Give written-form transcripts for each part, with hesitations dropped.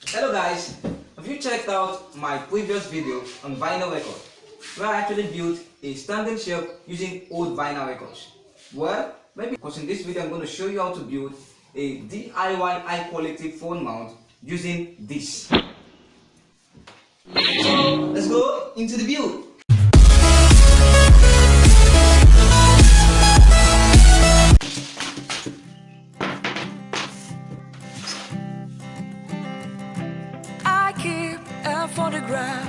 Hello guys, have you checked out my previous video on vinyl record where I actually built a standing shelf using old vinyl records? Well, maybe because in this video I'm going to show you how to build a DIY high quality phone mount using this. So let's go into the build. Photograph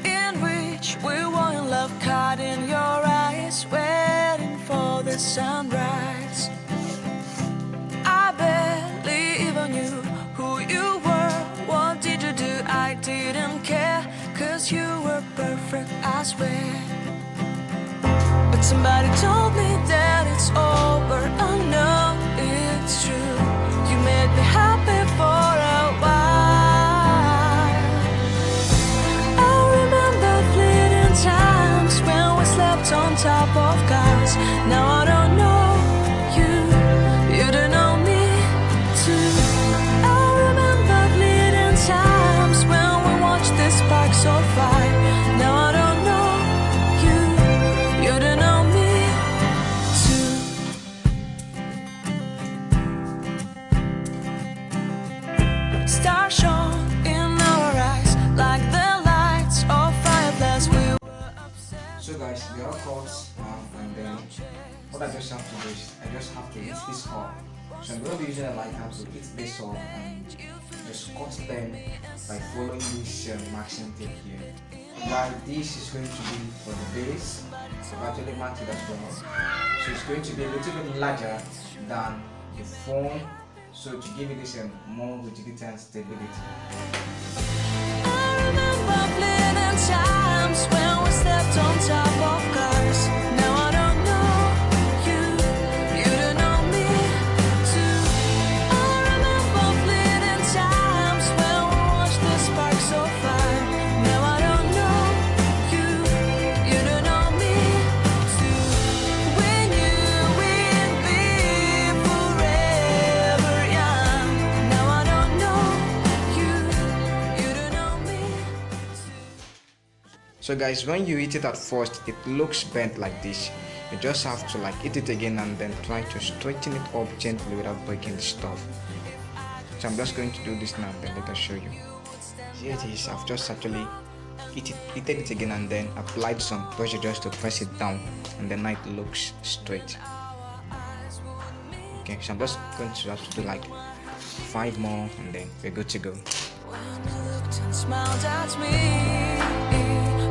in which we were in love, caught in your eyes, waiting for the sunrise. I barely even knew who you were. What did you do? I didn't care, 'cause you were perfect, I swear. But somebody told me that it's over. Oh no, it's true. You made me happy for a while. On top of cars. Now I don't know you, you don't know me too. I remember fleeting times when we watched the sparks so fire. Now I don't know you, you don't know me too. Stars shone in our eyes like the lights of fireflies. So guys, they are chords and then what I just have to do is I just have to hit this chord. So I'm going to be using a lighter to hit this chord and just cut them by following this marking tape here. Now this is going to be for the bass. I've actually marked it as well. So it's going to be a little bit larger than the phone, so to give it this more rigidity and stability. Times when we stepped on top of cars. Now I don't know you, you don't know me too. I remember fleeting times when we watched the sparks so fire. Now I don't know you, you don't know me too. We knew we'd be forever young. Now I don't know you, you don't know me too. So guys, when you hit it at first, it looks bent like this. You just have to hit it again and then try to straighten it up gently without breaking the stuff. So I'm just going to do this now and then later show you. Here it is. I've just actually hit it again and then applied some pressure just to press it down, and then now it looks straight. Okay, so I'm just going to have to do 5 more and then we're good to go. Smiled at me.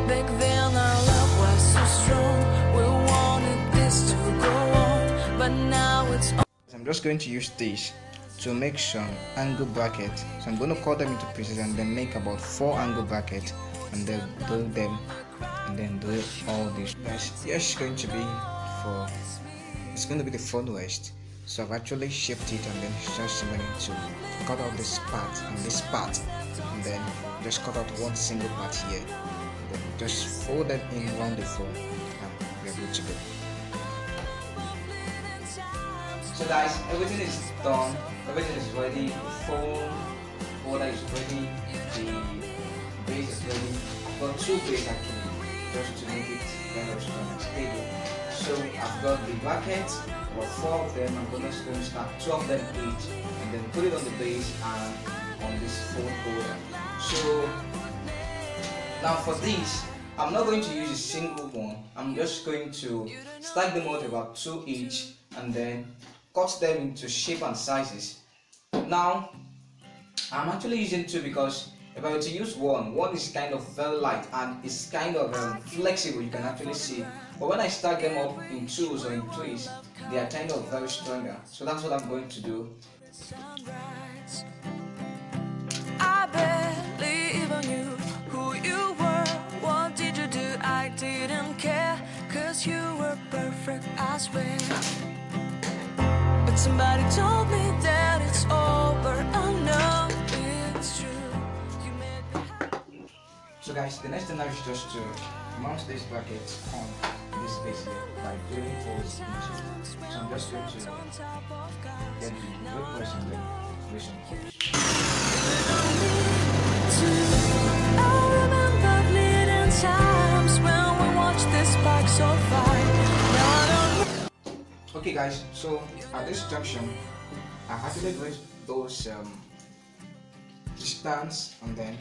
Back then our love was so strong. We wanted this to go on, but now it's on. I'm just going to use this to make some angle brackets. So I'm going to cut them into pieces and then make about 4 angle brackets and then drill them and then drill all these. Guys, here's going to be it's going to be the front rest. So I've actually shaped it and then just going to cut out this part and this part, and then just cut out one single part here. Then just fold them in around the phone and we're good to go. So guys, everything is done, everything is ready. The phone holder is ready, the base is ready. I've got 2 bases actually, just to make it kind of strong and stable. So I've got the brackets, about 4 of them. I'm going to start 2 of them each and then put it on the base and on this phone holder. So now for this, I'm not going to use a single one. I'm just going to stack them out about 2 each and then cut them into shape and sizes. Now I'm actually using 2 because if I were to use one is kind of very light and it's kind of flexible, you can actually see. But when I stack them up in 2s or in 3s, they are kind of very stronger. So that's what I'm going to do. I barely even knew who you were. What did you do? I didn't care, 'cause you were perfect, I swear. But somebody told me that it's over. Oh no, it's true. You made me happy. So guys, the next thing now is just to mount this bracket on this base here by drilling holes into it. So I'm just going to get the wood press and then place some holes. guys, so at this junction I've actually reached those distance, and then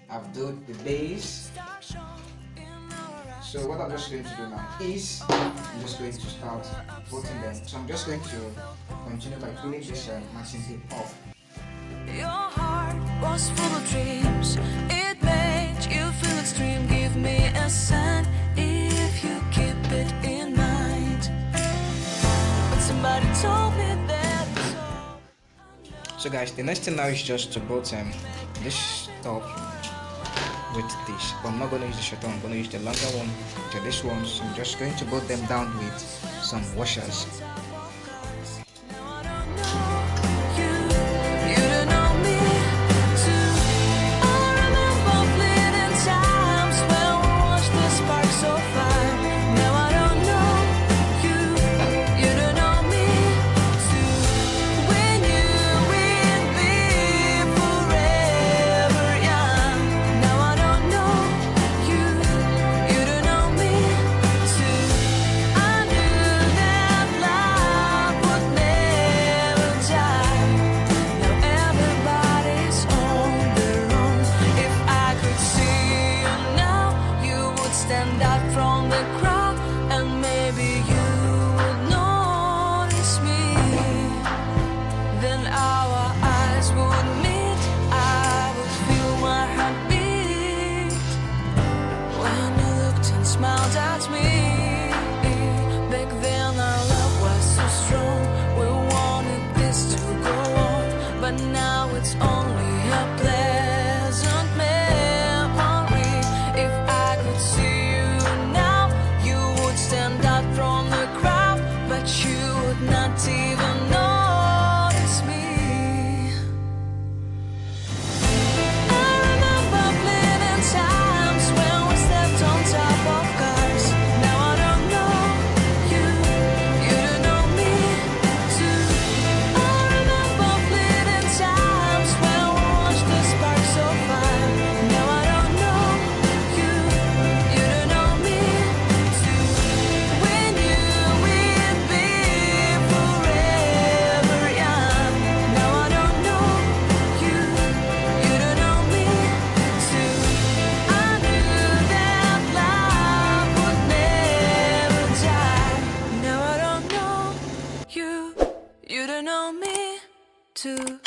I've done the base. So what I'm just going to do now is I'm just going to start putting them. So I'm just going to continue by peeling this masking tape off. Your heart was full of dreams. It made you feel extreme. Give me a sign if you keep it in mind. But somebody told me that it's all. So guys, the next thing now is just to button this top with this, but I'm not going to use the short one, I'm going to use the longer one to this one. So I'm just going to bolt them down with some washers. Stand out from the crowd, and maybe you would notice me. Then our eyes would meet, I would feel my heart beat when you looked and smiled at me. Back then our love was so strong, we wanted this to go on, but now it's only a pleasant memory. If I could see from the crowd, but you would not even notice me. I remember fleeting times when we stepped on top of cars. Now I don't know you, you don't know me too. I remember fleeting times when we watched the sparks so fire. Now I don't know you, you don't know me too. You don't know me too.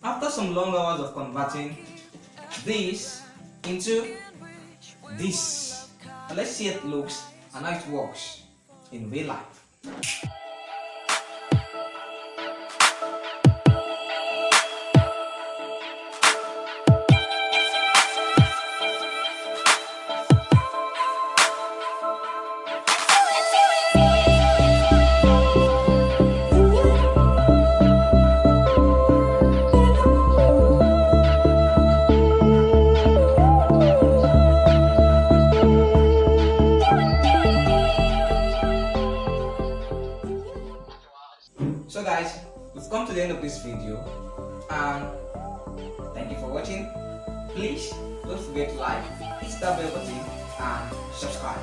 After some long hours of converting this into this, now let's see how it looks and how it works in real life. So guys, we've come to the end of this video, and thank you for watching. Please don't forget to like, hit that bell button and subscribe.